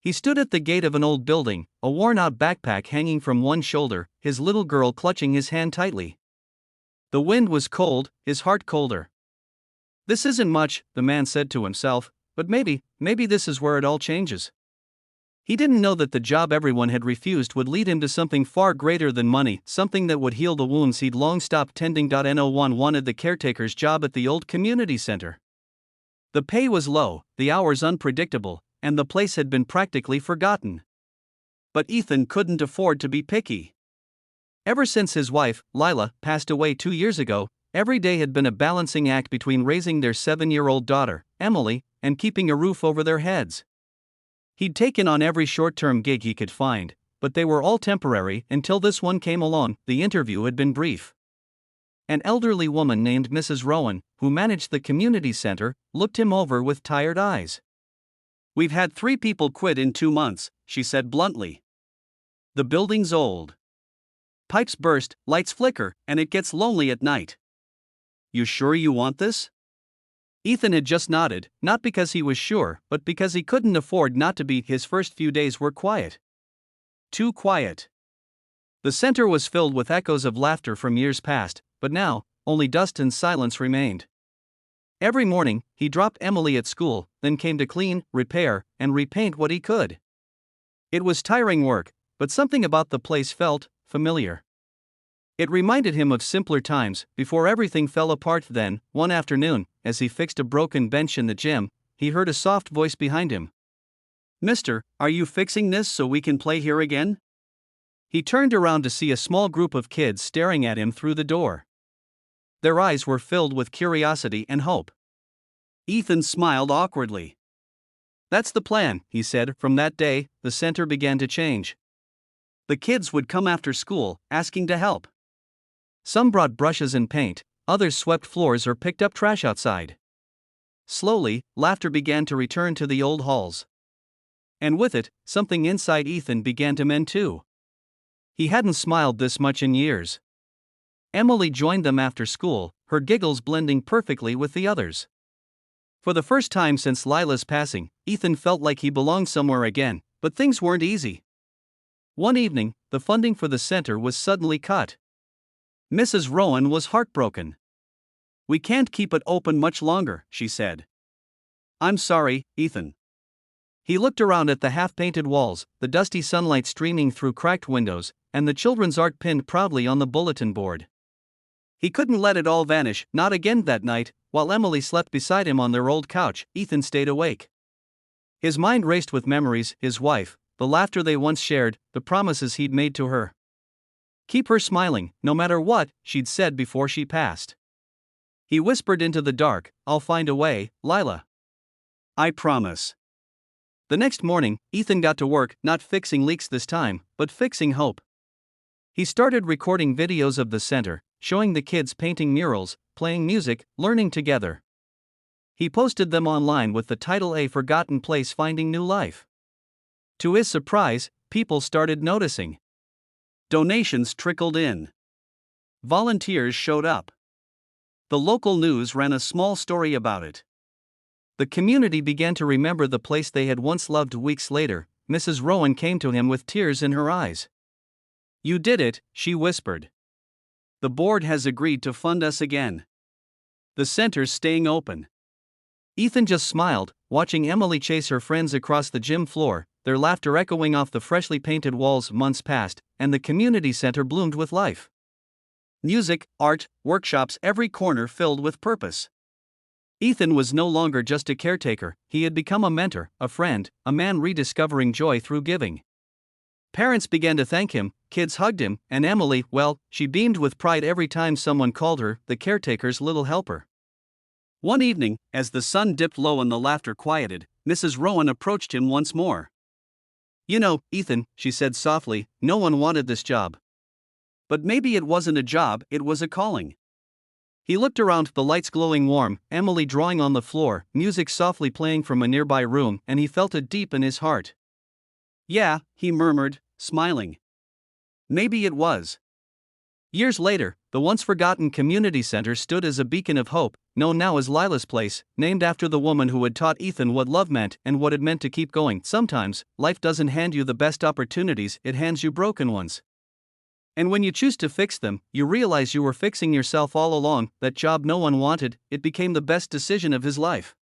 He stood at the gate of an old building, a worn-out backpack hanging from one shoulder, his little girl clutching his hand tightly. The wind was cold, his heart colder. "This isn't much," the man said to himself, "but maybe this is where it all changes." He didn't know that the job everyone had refused would lead him to something far greater than money, something that would heal the wounds he'd long stopped tending. No one wanted the caretaker's job at the old community center. The pay was low, the hours unpredictable, and the place had been practically forgotten. But Ethan couldn't afford to be picky. Ever since his wife, Lila, passed away 2 years ago, every day had been a balancing act between raising their 7-year-old daughter, Emily, and keeping a roof over their heads. He'd taken on every short-term gig he could find, but they were all temporary until this one came along. The interview had been brief. An elderly woman named Mrs. Rowan, who managed the community center, looked him over with tired eyes. "We've had 3 people quit in 2 months, she said bluntly. "The building's old. Pipes burst, lights flicker, and it gets lonely at night. You sure you want this?" Ethan had just nodded, not because he was sure, but because he couldn't afford not to be. His first few days were quiet. Too quiet. The center was filled with echoes of laughter from years past, but now, only dust and silence remained. Every morning, he dropped Emily at school, then came to clean, repair, and repaint what he could. It was tiring work, but something about the place felt familiar. It reminded him of simpler times, before everything fell apart. Then, one afternoon, as he fixed a broken bench in the gym, he heard a soft voice behind him. "Mister, are you fixing this so we can play here again?" He turned around to see a small group of kids staring at him through the door. Their eyes were filled with curiosity and hope. Ethan smiled awkwardly. "That's the plan," he said. From that day, the center began to change. The kids would come after school, asking to help. Some brought brushes and paint, others swept floors or picked up trash outside. Slowly, laughter began to return to the old halls. And with it, something inside Ethan began to mend too. He hadn't smiled this much in years. Emily joined them after school, her giggles blending perfectly with the others. For the first time since Lila's passing, Ethan felt like he belonged somewhere again, but things weren't easy. One evening, the funding for the center was suddenly cut. Mrs. Rowan was heartbroken. "We can't keep it open much longer," she said. "I'm sorry, Ethan." He looked around at the half-painted walls, the dusty sunlight streaming through cracked windows, and the children's art pinned proudly on the bulletin board. He couldn't let it all vanish, not again. That night, while Emily slept beside him on their old couch, Ethan stayed awake. His mind raced with memories, his wife, the laughter they once shared, the promises he'd made to her. Keep her smiling, no matter what, she'd said before she passed. He whispered into the dark, "I'll find a way, Lila. I promise." The next morning, Ethan got to work, not fixing leaks this time, but fixing hope. He started recording videos of the center, showing the kids painting murals, playing music, learning together. He posted them online with the title "A Forgotten Place Finding New Life." To his surprise, people started noticing. Donations trickled in. Volunteers showed up. The local news ran a small story about it. The community began to remember the place they had once loved. Weeks later, Mrs. Rowan came to him with tears in her eyes. "You did it," she whispered. "The board has agreed to fund us again. The center's staying open." Ethan just smiled, watching Emily chase her friends across the gym floor, their laughter echoing off the freshly painted walls. Months passed, and the community center bloomed with life. Music, art, workshops, every corner filled with purpose. Ethan was no longer just a caretaker, he had become a mentor, a friend, a man rediscovering joy through giving. Parents began to thank him, kids hugged him, and Emily, well, she beamed with pride every time someone called her the caretaker's little helper. One evening, as the sun dipped low and the laughter quieted, Mrs. Rowan approached him once more. "You know, Ethan," she said softly, "no one wanted this job. But maybe it wasn't a job, it was a calling." He looked around, the lights glowing warm, Emily drawing on the floor, music softly playing from a nearby room, and he felt it deep in his heart. "Yeah," he murmured, smiling. "Maybe it was." Years later, the once forgotten community center stood as a beacon of hope, known now as Lila's Place, named after the woman who had taught Ethan what love meant and what it meant to keep going. Sometimes, life doesn't hand you the best opportunities, it hands you broken ones. And when you choose to fix them, you realize you were fixing yourself all along. That job no one wanted, it became the best decision of his life.